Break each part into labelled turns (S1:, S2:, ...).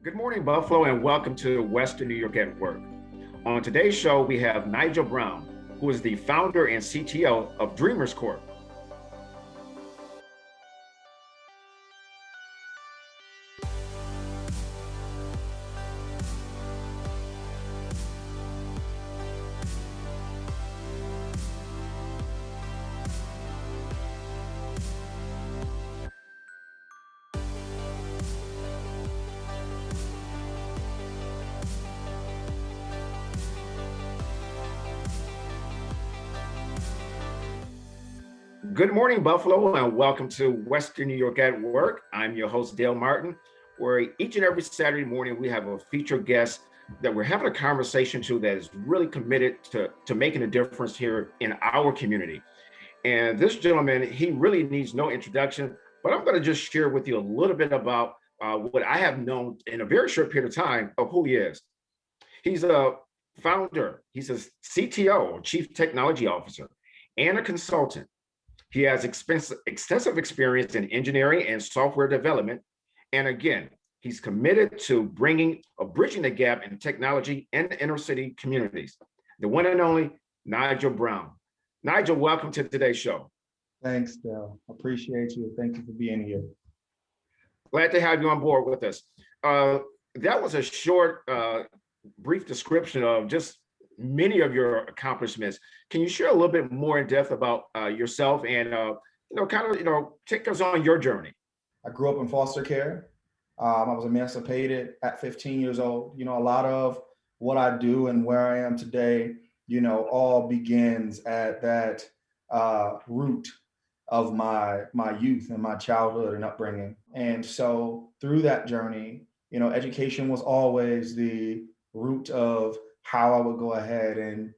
S1: Good morning, Buffalo, and welcome to Western New York at Work. On today's show, we have Nigel Brown, who is the founder and CTO of Dreamers Corp. Good morning, Buffalo, and welcome to Western New York at Work. I'm your host, Dale Martin, where each and every Saturday morning we have a featured guest that we're having a conversation to that is really committed to making a difference here in our community. And this gentleman, he really needs no introduction, but I'm going to just share with you a little bit about what I have known in a very short period of time of who he is. He's a founder, he's a CTO, Chief Technology Officer, and a consultant. He has extensive experience in engineering and software development. And again, he's committed to bridging the gap in technology and inner city communities. The one and only Nigel Brown. Nigel, welcome to today's show.
S2: Thanks, Dale. Appreciate you. Thank you for being here.
S1: Glad to have you on board with us. That was a short, brief description of just many of your accomplishments. Can you share a little bit more in depth about yourself and take us on your journey?
S2: I grew up in foster care. I was emancipated at 15 years old. A lot of what I do and where I am today, all begins at that root of my youth and my childhood and upbringing. And so through that journey, education was always the root of how I would go ahead and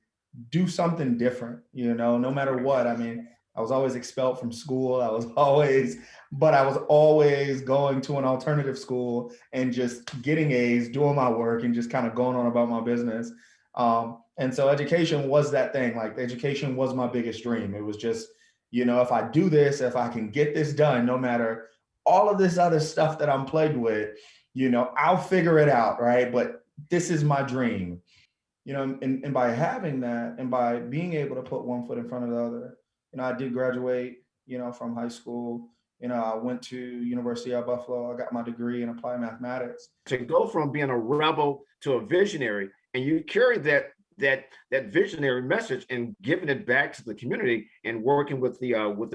S2: do something different, no matter what. I mean, I was always expelled from school. I was always going to an alternative school and just getting A's, doing my work and just kind of going on about my business. And so education was that thing. Like, education was my biggest dream. It was just, if I do this, if I can get this done, no matter all of this other stuff that I'm plagued with, I'll figure it out, right? But this is my dream. And by having that and by being able to put one foot in front of the other, I did graduate, from high school. I went to University of Buffalo. I got my degree in applied mathematics.
S1: To go from being a rebel to a visionary, and you carry that visionary message and giving it back to the community and working with the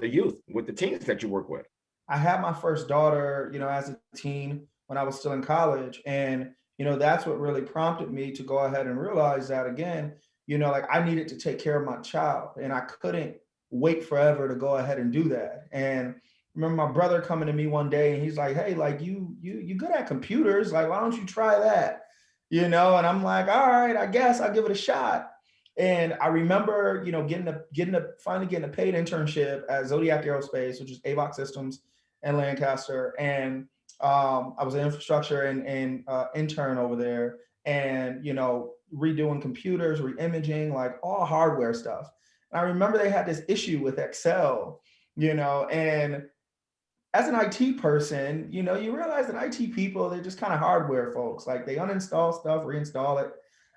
S1: youth, with the teens that you work with.
S2: I had my first daughter, as a teen when I was still in college, and that's what really prompted me to go ahead and realize that, again, I needed to take care of my child, and I couldn't wait forever to go ahead and do that. And I remember my brother coming to me one day and he's like, "Hey, like you good at computers, like, why don't you try that?" And I'm like, "All right, I guess I'll give it a shot." And I remember, finally getting a paid internship at Zodiac Aerospace, which is AVOC Systems in Lancaster. And I was an infrastructure and intern over there, and redoing computers, re-imaging, like all hardware stuff. And I remember they had this issue with Excel, and as an IT person, you realize that IT people, they're just kind of hardware folks. Like, they uninstall stuff, reinstall it.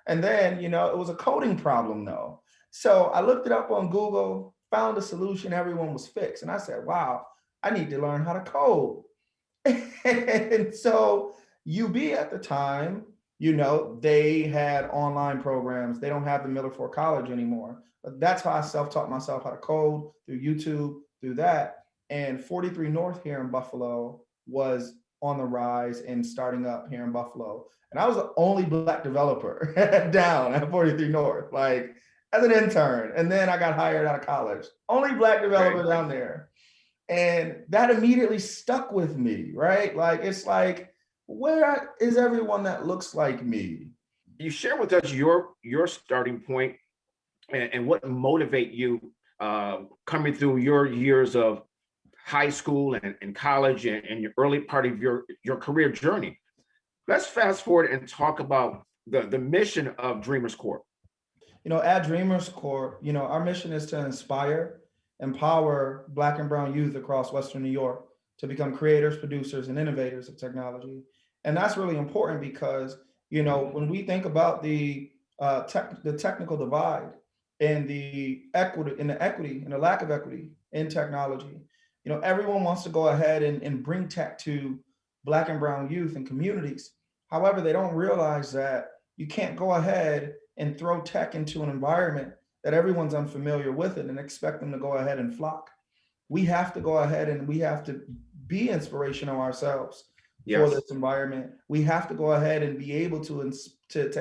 S2: And then, it was a coding problem though. So I looked it up on Google, found a solution, everyone was fixed. And I said, wow, I need to learn how to code. And so UB at the time, they had online programs. They don't have the Miller Ford College anymore. But that's how I self-taught myself how to code, through YouTube, through that. And 43 North here in Buffalo was on the rise and starting up here in Buffalo. And I was the only Black developer down at 43 North, like, as an intern. And then I got hired out of college. Only Black developer down there. And that immediately stuck with me, right? Like, it's like, where is everyone that looks like me?
S1: You share with us your starting point and what motivate you coming through your years of high school and college and your early part of your career journey. Let's fast forward and talk about the mission of Dreamers Corp.
S2: At Dreamers Corp, our mission is to inspire, empower Black and brown youth across Western New York to become creators, producers, and innovators of technology. And that's really important because, when we think about the technical divide and the equity and the lack of equity in technology, everyone wants to go ahead and bring tech to Black and brown youth and communities. However, they don't realize that you can't go ahead and throw tech into an environment that everyone's unfamiliar with it and expect them to go ahead and flock. We have to go ahead and we have to be inspirational ourselves for
S1: Yes.
S2: this environment. We have to go ahead and be able to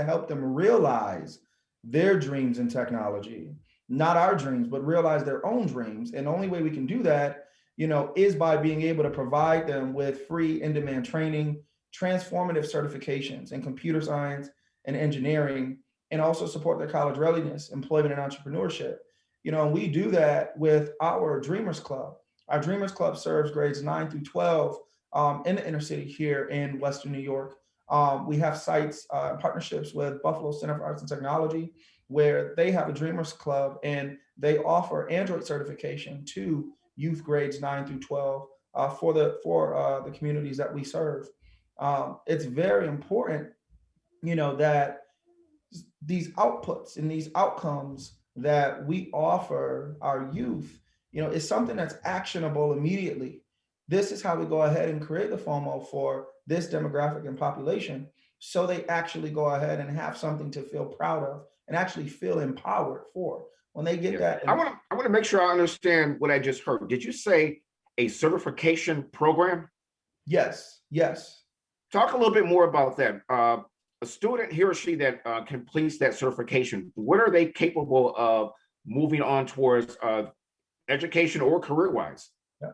S2: help them realize their dreams in technology, not our dreams, but realize their own dreams. And the only way we can do that, is by being able to provide them with free in-demand training, transformative certifications in computer science and engineering, and also support their college readiness, employment, and entrepreneurship. And we do that with our Dreamers Club. Our Dreamers Club serves grades 9 through 12 in the inner city here in Western New York. We have sites, partnerships with Buffalo Center for Arts and Technology, where they have a Dreamers Club and they offer Android certification to youth grades 9 through 12 for the communities that we serve. It's very important, that these outputs and these outcomes that we offer our youth, is something that's actionable immediately. This is how we go ahead and create the FOMO for this demographic and population, so they actually go ahead and have something to feel proud of and actually feel empowered for when they get that.
S1: I want to make sure I understand what I just heard. Did you say a certification program?
S2: Yes.
S1: Talk a little bit more about that. A student, he or she that completes that certification, what are they capable of moving on towards education or career-wise?
S2: Yeah.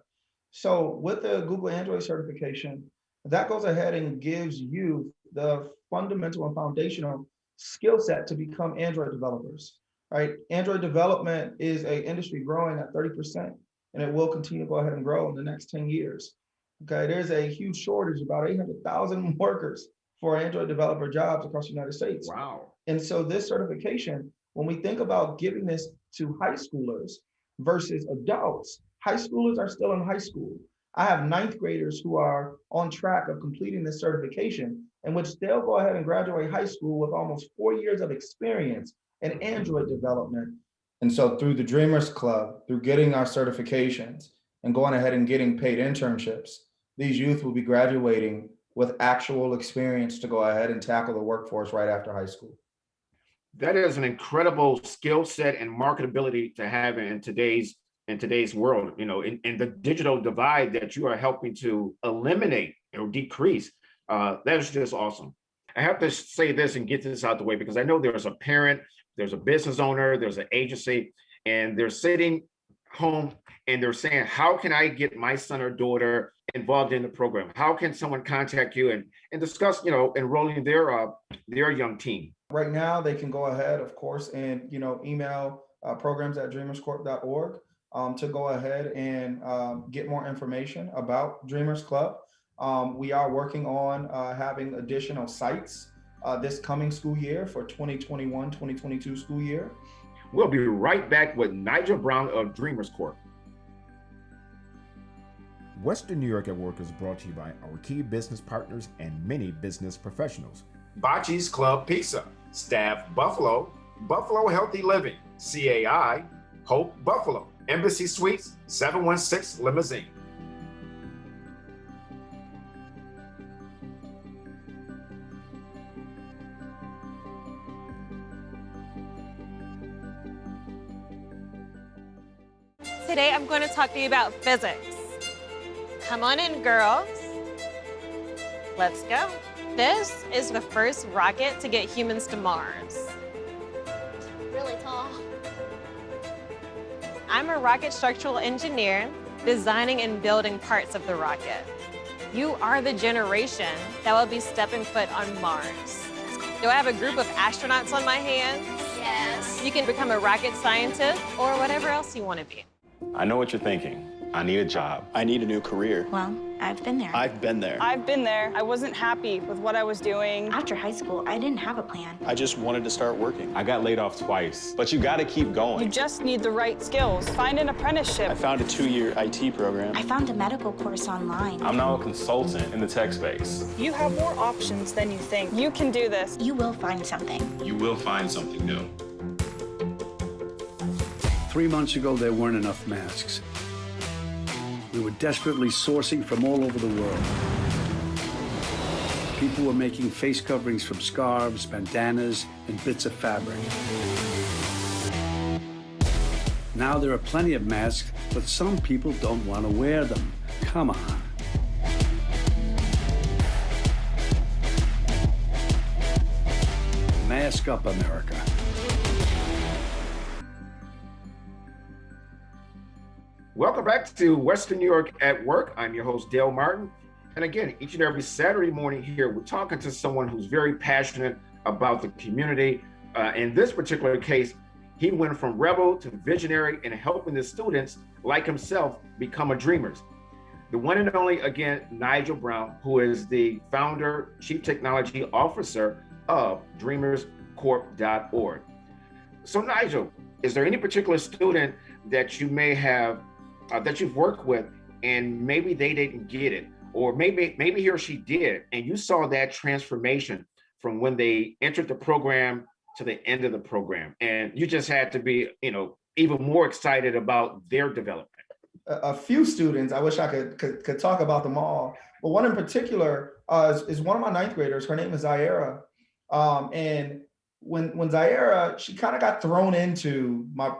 S2: So with the Google Android certification, that goes ahead and gives you the fundamental and foundational skill set to become Android developers, right? Android development is an industry growing at 30%, and it will continue to go ahead and grow in the next 10 years. Okay, there's a huge shortage, about 800,000 workers for Android developer jobs across the United States.
S1: Wow.
S2: And so this certification, when we think about giving this to high schoolers versus adults, high schoolers are still in high school. I have ninth graders who are on track of completing this certification, in which they'll go ahead and graduate high school with almost 4 years of experience in Android development. And so through the Dreamers Club, through getting our certifications and going ahead and getting paid internships, these youth will be graduating with actual experience to go ahead and tackle the workforce right after high school.
S1: That is an incredible skill set and marketability to have in today's world, in the digital divide that you are helping to eliminate or decrease. That is just awesome. I have to say this and get this out the way, because I know there's a parent, there's a business owner, there's an agency, and they're sitting home and they're saying, how can I get my son or daughter involved in the program? How can someone contact you and discuss, enrolling their young teen?
S2: Right now, they can go ahead, of course, and email programs@dreamerscorp.org to go ahead and get more information about Dreamers Club. We are working on having additional sites this coming school year for 2021-2022 school year.
S1: We'll be right back with Nigel Brown of Dreamers Corp.
S3: Western New York at Work is brought to you by our key business partners and many business professionals.
S1: Bocce's Club Pizza, Staff Buffalo, Buffalo Healthy Living, CAI, Hope Buffalo, Embassy Suites, 716 Limousine.
S4: Today I'm going to talk to you about physics. Come on in, girls. Let's go. This is the first rocket to get humans to Mars.
S5: Really tall.
S4: I'm a rocket structural engineer, designing and building parts of the rocket. You are the generation that will be stepping foot on Mars. Do I have a group of astronauts on my hands?
S5: Yes.
S4: You can become a rocket scientist or whatever else you want to be.
S6: I know what you're thinking. I need a job.
S7: I need a new career.
S8: Well,
S6: I've been there.
S7: I've been there.
S8: I've been there. I wasn't happy with what I was doing.
S6: After high school, I didn't have a plan.
S7: I just wanted to start working.
S9: I got laid off twice, but you gotta keep going.
S8: You just need the right skills. Find an apprenticeship.
S7: I found a 2-year IT program.
S6: I found a medical course online.
S9: I'm now a consultant in the tech space.
S8: You have more options than you think. You can do this.
S6: You will find something.
S9: You will find something new.
S10: 3 months ago, there weren't enough masks. We were desperately sourcing from all over the world. People were making face coverings from scarves, bandanas, and bits of fabric. Now there are plenty of masks, but some people don't want to wear them. Come on. Mask up, America.
S1: Welcome back to Western New York at Work. I'm your host, Dale Martin. And again, each and every Saturday morning here, we're talking to someone who's very passionate about the community. In this particular case, he went from rebel to visionary and helping the students like himself become a dreamers. The one and only, again, Nigel Brown, who is the founder, chief technology officer of dreamerscorp.org. So Nigel, is there any particular student that you may have that you've worked with and maybe they didn't get it, or maybe he or she did, and you saw that transformation from when they entered the program to the end of the program, and you just had to be, even more excited about their development?
S2: A few students, I wish I could talk about them all, but one in particular is one of my ninth graders. Her name is Zaira, and when Zaira, she kind of got thrown into my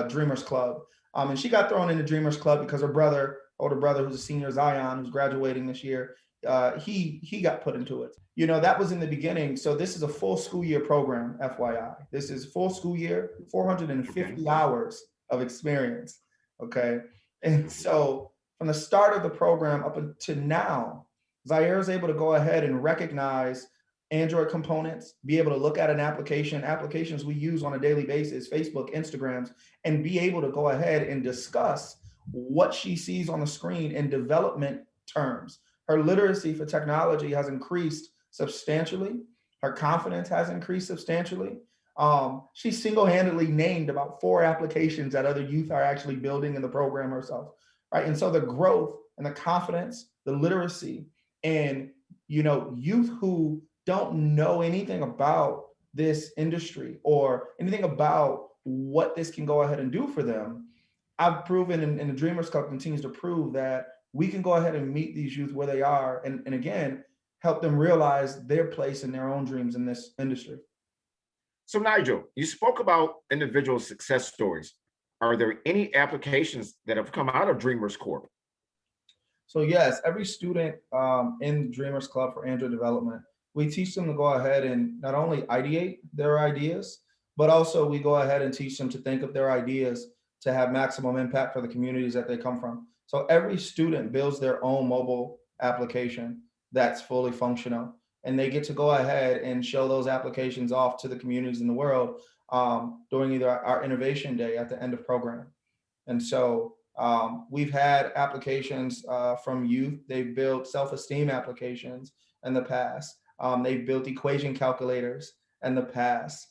S2: Dreamers Club. And she got thrown into Dreamers Club because her older brother, who's a senior, Zion, who's graduating this year, he got put into it. That was in the beginning. So this is a full school year program, FYI. This is full school year, 450 hours of experience, okay? And so from the start of the program up until now, Zaire is able to go ahead and recognize Android components, be able to look at an applications we use on a daily basis, Facebook, Instagrams, and be able to go ahead and discuss what she sees on the screen in development terms. Her literacy for technology has increased substantially. Her confidence has increased substantially. She single-handedly named about 4 applications that other youth are actually building in the program herself, right? And so the growth and the confidence, the literacy, and youth who don't know anything about this industry or anything about what this can go ahead and do for them, I've proven, and the Dreamers Club continues to prove, that we can go ahead and meet these youth where they are, and again, help them realize their place in their own dreams in this industry.
S1: So Nigel, you spoke about individual success stories. Are there any applications that have come out of Dreamers Corp?
S2: So yes, every student in Dreamers Club for Android development, we teach them to go ahead and not only ideate their ideas, but also we go ahead and teach them to think of their ideas to have maximum impact for the communities that they come from. So every student builds their own mobile application that's fully functional, and they get to go ahead and show those applications off to the communities in the world during either our innovation day at the end of program. And so we've had applications from youth. They've built self-esteem applications in the past. They've built equation calculators in the past.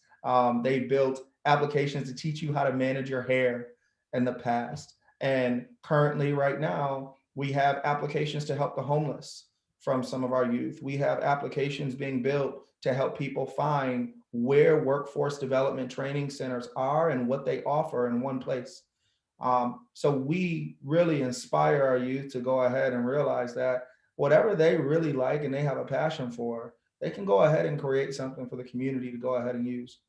S2: They built applications to teach you how to manage your hair in the past. And currently, right now, we have applications to help the homeless from some of our youth. We have applications being built to help people find where workforce development training centers are and what they offer in one place. So we really inspire our youth to go ahead and realize that whatever they really like and they have a passion for, they can go ahead and create something for the community to go ahead and use.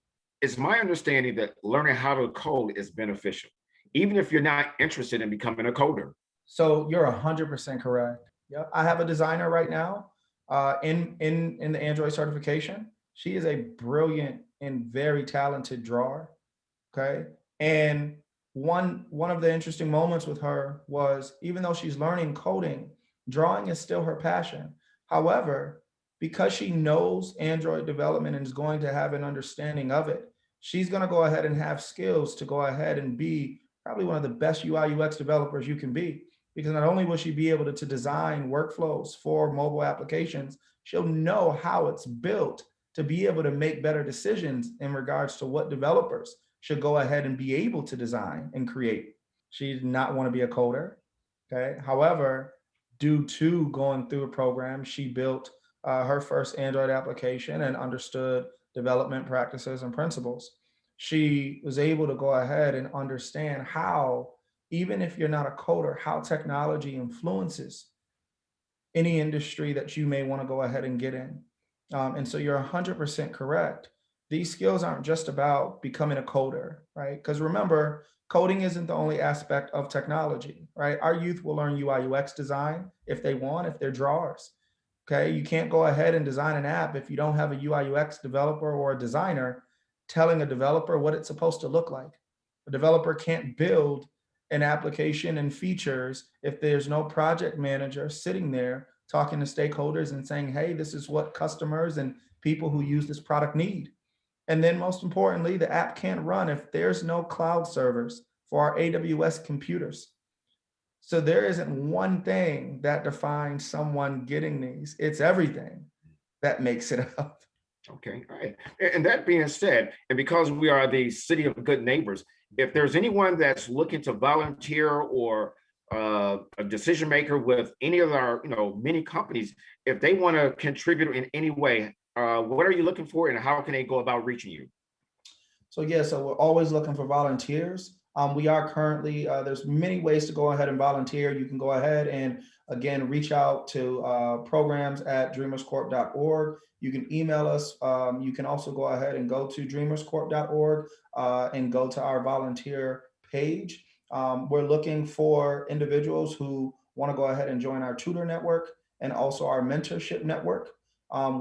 S1: It's my understanding that learning how to code is beneficial, even if you're not interested in becoming a coder.
S2: So you're 100% correct. Yep. I have a designer right now in the Android certification. She is a brilliant and very talented drawer. Okay. And one of the interesting moments with her was, even though she's learning coding, drawing is still her passion. However, because she knows Android development and is going to have an understanding of it, she's going to go ahead and have skills to go ahead and be probably one of the best UI UX developers you can be. because not only will she be able to design workflows for mobile applications, she'll know how it's built to be able to make better decisions in regards to what developers should go ahead and be able to design and create. She did not want to be a coder. Okay. However, due to going through a program, she built her first Android application and understood development practices and principles. She was able to go ahead and understand how, even if you're not a coder, how technology influences any industry that you may want to go ahead and get in. And so you're 100% correct. These skills aren't just about becoming a coder, right? Because remember, coding isn't the only aspect of technology, right? Our youth will learn UI UX design if they want, if they're drawers. Okay, you can't go ahead and design an app if you don't have a UI UX developer or a designer telling a developer what it's supposed to look like. A developer can't build an application and features if there's no project manager sitting there talking to stakeholders and saying, hey, this is what customers and people who use this product need. And then most importantly, the app can't run if there's no cloud servers for our AWS computers. So there isn't one thing that defines someone getting these. It's everything that makes it up.
S1: Okay, all right. And that being said, and because we are the city of good neighbors, if there's anyone that's looking to volunteer or a decision maker with any of our, many companies, if they want to contribute in any way, what are you looking for and how can they go about reaching you?
S2: So we're always looking for volunteers. We are currently, there's many ways to go ahead and volunteer. You can go ahead and, again, reach out to programs@dreamerscorp.org. You can email us. You can also go ahead and go to dreamerscorp.org and go to our volunteer page. We're looking for individuals who want to go ahead and join our tutor network and also our mentorship network.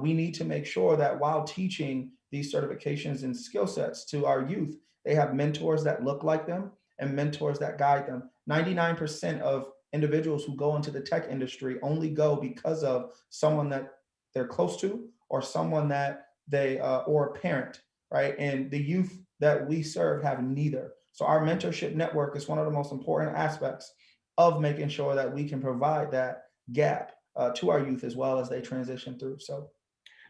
S2: We need to make sure that while teaching these certifications and skill sets to our youth, they have mentors that look like them and mentors that guide them. 99% of individuals who go into the tech industry only go because of someone that they're close to or someone that they, or a parent, right? And the youth that we serve have neither. So our mentorship network is one of the most important aspects of making sure that we can provide that gap to our youth as well as they transition through. So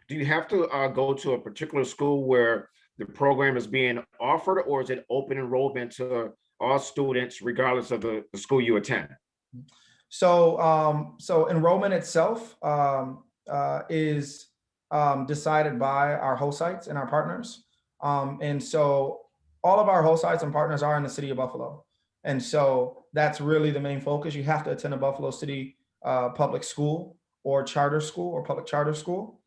S1: do you have to go to a particular school where the program is being offered, or is it open enrollment to all students regardless of the school you attend?
S2: So enrollment itself is decided by our host sites and our partners. And so all of our host sites and partners are in the city of Buffalo. And so that's really the main focus. You have to attend a Buffalo City public school or charter school or public charter school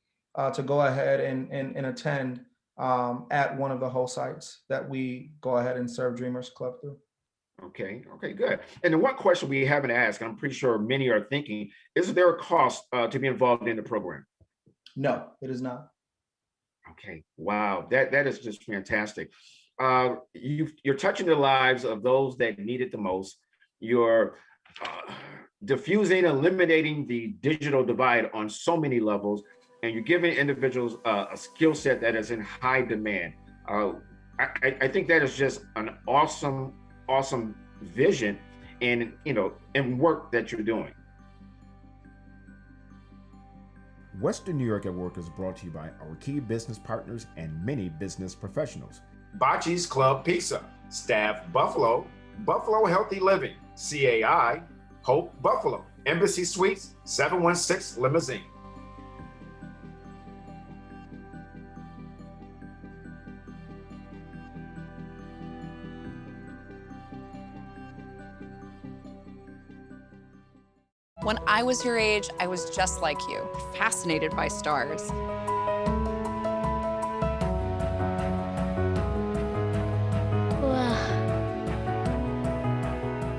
S2: to go ahead and attend at one of the host sites that we go ahead and serve Dreamers Club through.
S1: Okay, good. And the one question we haven't asked, and I'm pretty sure many are thinking, is there a cost to be involved in the program?
S2: No, it is not.
S1: Okay, wow, that is just fantastic. You're touching the lives of those that need it the most. You're diffusing, eliminating the digital divide on so many levels, and you're giving individuals a skill set that is in high demand. I think that is just an awesome vision and work that you're doing.
S3: Western New York at Work is brought to you by our key business partners and many business professionals.
S1: Bocce's Club Pizza, Staff Buffalo, Buffalo Healthy Living, CAI, Hope Buffalo, Embassy Suites, 716 Limousine.
S11: When I was your age, I was just like you, fascinated by stars.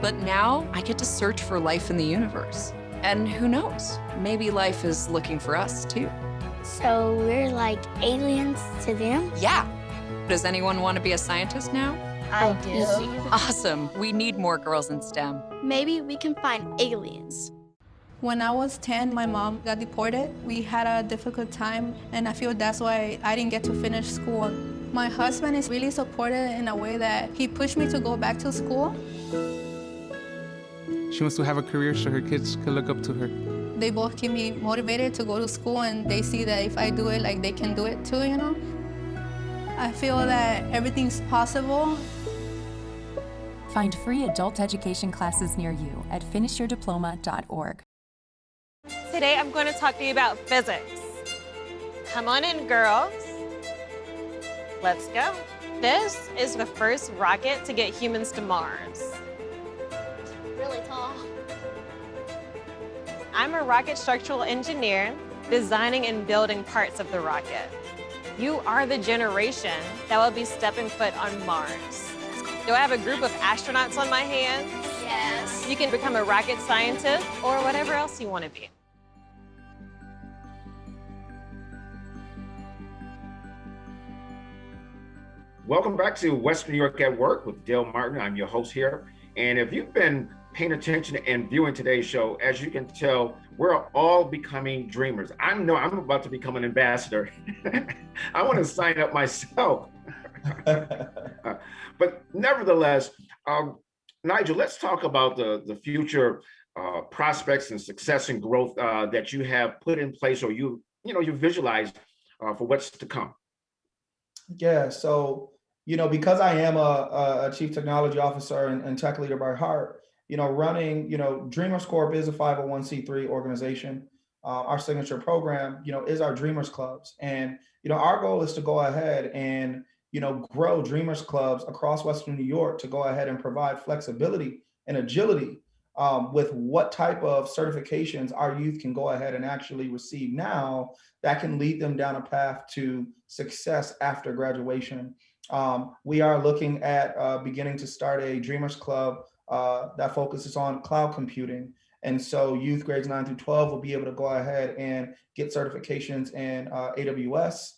S11: But now I get to search for life in the universe. And who knows, maybe life is looking for us too.
S5: So we're like aliens to them?
S11: Yeah. Does anyone want to be a scientist now?
S5: I do.
S11: Awesome. We need more girls in STEM.
S5: Maybe we can find aliens.
S12: When I was 10, my mom got deported. We had a difficult time, and I feel that's why I didn't get to finish school. My husband is really supportive in a way that he pushed me to go back to school.
S13: She wants to have a career so her kids can look up to her.
S12: They both keep me motivated to go to school, and they see that if I do it, like, they can do it too, you know? I feel that everything's possible.
S14: Find free adult education classes near you at finishyourdiploma.org.
S4: Today I'm going to talk to you about physics. Come on in, girls. Let's go. This is the first rocket to get humans to Mars.
S5: Really tall.
S4: I'm a rocket structural engineer, designing and building parts of the rocket. You are the generation that will be stepping foot on Mars. Do I have a group of astronauts on my hands?
S5: Yes.
S4: You can become a rocket scientist or whatever else you want to be.
S1: Welcome back to Western New York at Work with Dale Martin. I'm your host here. And if you've been paying attention and viewing today's show, as you can tell, we're all becoming dreamers. I know I'm about to become an ambassador. I want to sign up myself. But nevertheless, Nigel, let's talk about the future prospects and success and growth that you have put in place, or you visualized for what's to come.
S2: Yeah, so, because I am a chief technology officer and tech leader by heart, running, Dreamers Corp is a 501c3 organization. Our signature program, is our Dreamers Clubs. And, our goal is to go ahead and, grow Dreamers Clubs across Western New York to go ahead and provide flexibility and agility with what type of certifications our youth can go ahead and actually receive now that can lead them down a path to success after graduation. We are looking at beginning to start a Dreamers Club that focuses on cloud computing. And so youth grades 9 through 12 will be able to go ahead and get certifications in AWS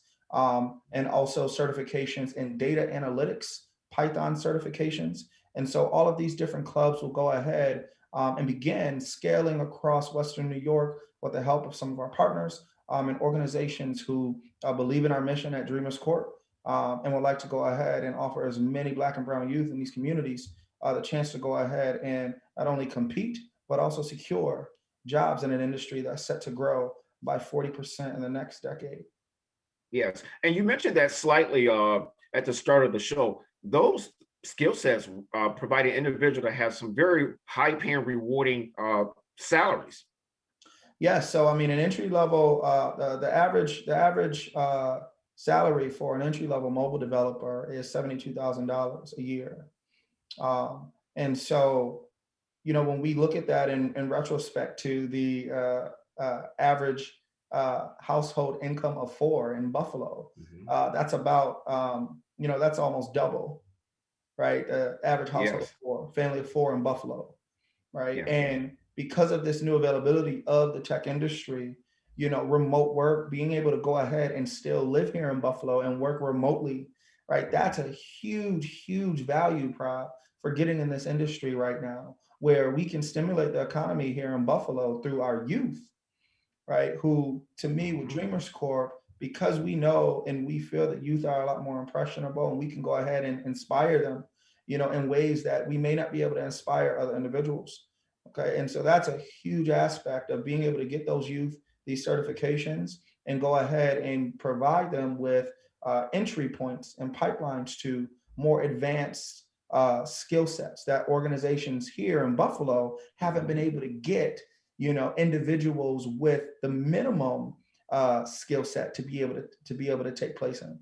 S2: and also certifications in data analytics, Python certifications. And so all of these different clubs will go ahead and begin scaling across Western New York with the help of some of our partners and organizations who believe in our mission at Dreamers Corp and would like to go ahead and offer as many Black and brown youth in these communities the chance to go ahead and not only compete, but also secure jobs in an industry that's set to grow by 40% in the next decade.
S1: Yes, and you mentioned that slightly at the start of the show. Those skill sets provide an individual to have some very high-paying, rewarding salaries.
S2: Yes, so I mean, an entry level, the average salary for an entry level mobile developer is $72,000 a year, and so when we look at that in retrospect to the average household income of 4 in Buffalo, that's about that's almost double, right? Average household of 4, family of 4 in Buffalo, right? Yeah. And because of this new availability of the tech industry, remote work, being able to go ahead and still live here in Buffalo and work remotely, right? That's a huge, huge value prop for getting in this industry right now, where we can stimulate the economy here in Buffalo through our youth, right? Who, to me, with Dreamers Corp, because we know and we feel that youth are a lot more impressionable and we can go ahead and inspire them, in ways that we may not be able to inspire other individuals. Okay, and so that's a huge aspect of being able to get those youth these certifications and go ahead and provide them with entry points and pipelines to more advanced skill sets that organizations here in Buffalo haven't been able to get, individuals with the minimum skill set to be able to take place in.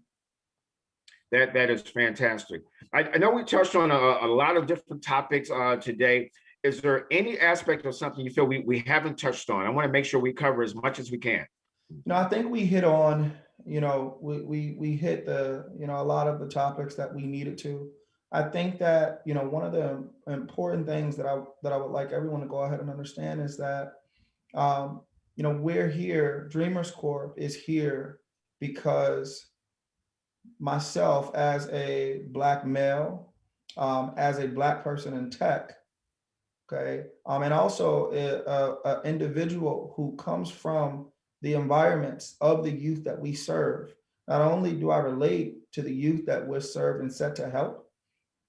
S1: That is fantastic. I know we touched on a lot of different topics today. Is there any aspect of something you feel we haven't touched on? I want to make sure we cover as much as we can.
S2: I think we hit on, we hit the, a lot of the topics that we needed to. I think that, one of the important things that I would like everyone to go ahead and understand is that, we're here, Dreamers Corp is here because myself as a Black male, as a Black person in tech, okay, and also an individual who comes from the environments of the youth that we serve. Not only do I relate to the youth that we're served and set to help,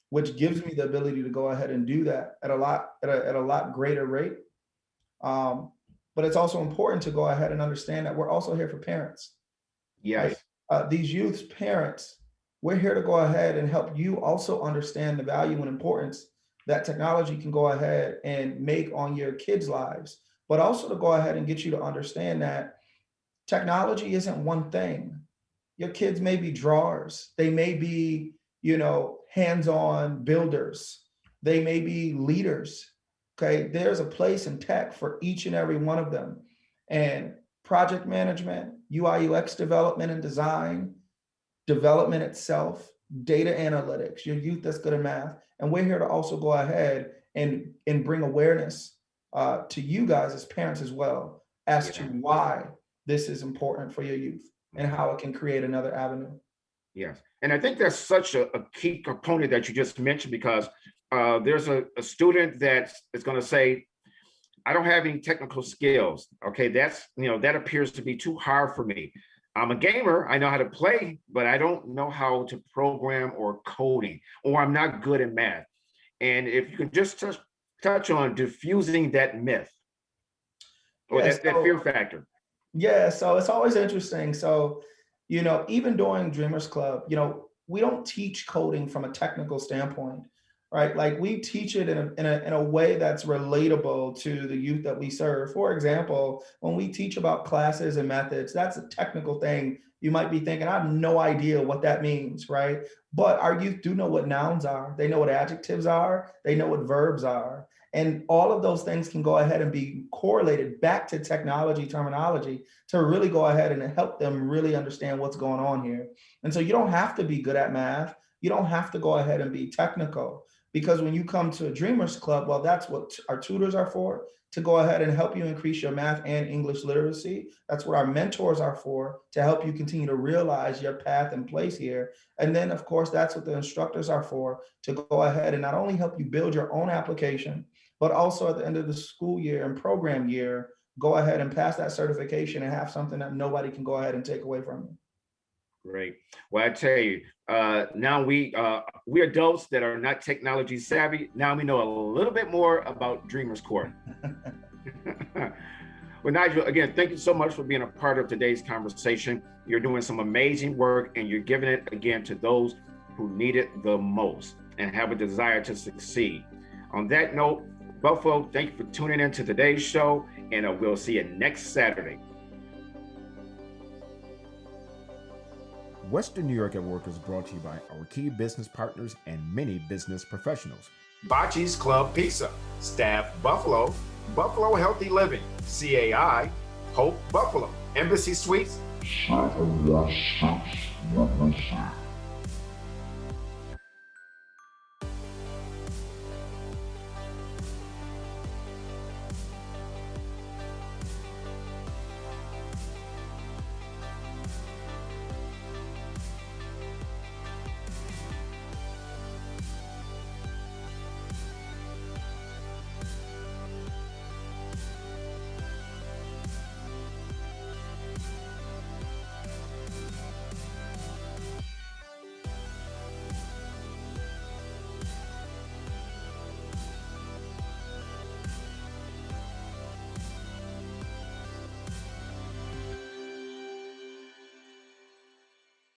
S2: which gives me the ability to go ahead and do that at a lot greater rate. But it's also important to go ahead and understand that we're also here for parents.
S1: Yes.
S2: Right? These youth's parents, we're here to go ahead and help you also understand the value and importance that technology can go ahead and make on your kids' lives, but also to go ahead and get you to understand that technology isn't one thing. Your kids may be drawers. They may be, hands-on builders. They may be leaders. Okay, there's a place in tech for each and every one of them. And project management, UI, UX development and design, development itself, data analytics, your youth that's good at math. And we're here to also go ahead and bring awareness to you guys as parents as well as to why this is important for your youth and how it can create another avenue.
S1: Yes, and I think that's such a key component that you just mentioned, because there's a student that is going to say, I don't have any technical skills. Okay, that appears to be too hard for me. I'm a gamer, I know how to play, but I don't know how to program or coding, or I'm not good at math. And if you could just touch on diffusing that myth or that fear factor.
S2: Yeah, so it's always interesting. So, even during Dreamers Club, we don't teach coding from a technical standpoint, right? Like we teach it in a way that's relatable to the youth that we serve. For example, when we teach about classes and methods, that's a technical thing. You might be thinking, I have no idea what that means, right? But our youth do know what nouns are. They know what adjectives are. They know what verbs are. And all of those things can go ahead and be correlated back to technology terminology to really go ahead and help them really understand what's going on here. And so you don't have to be good at math. You don't have to go ahead and be technical, because when you come to a Dreamers Club, well, that's what our tutors are for, to go ahead and help you increase your math and English literacy. That's what our mentors are for, to help you continue to realize your path and place here. And then, of course, that's what the instructors are for, to go ahead and not only help you build your own application, but also at the end of the school year and program year, go ahead and pass that certification and have something that nobody can go ahead and take away from you.
S1: Great. Well, I tell you, now we adults that are not technology savvy, now we know a little bit more about Dreamers Corp. Well, Nigel, again, thank you so much for being a part of today's conversation. You're doing some amazing work, and you're giving it again to those who need it the most and have a desire to succeed. On that note, Buffalo, thank you for tuning in to today's show, and we'll see you next Saturday.
S3: Western New York at Work is brought to you by our key business partners and many business professionals.
S1: Bocce's Club Pizza, Staff Buffalo, Buffalo Healthy Living, CAI, Hope Buffalo, Embassy Suites, 716 Embassy.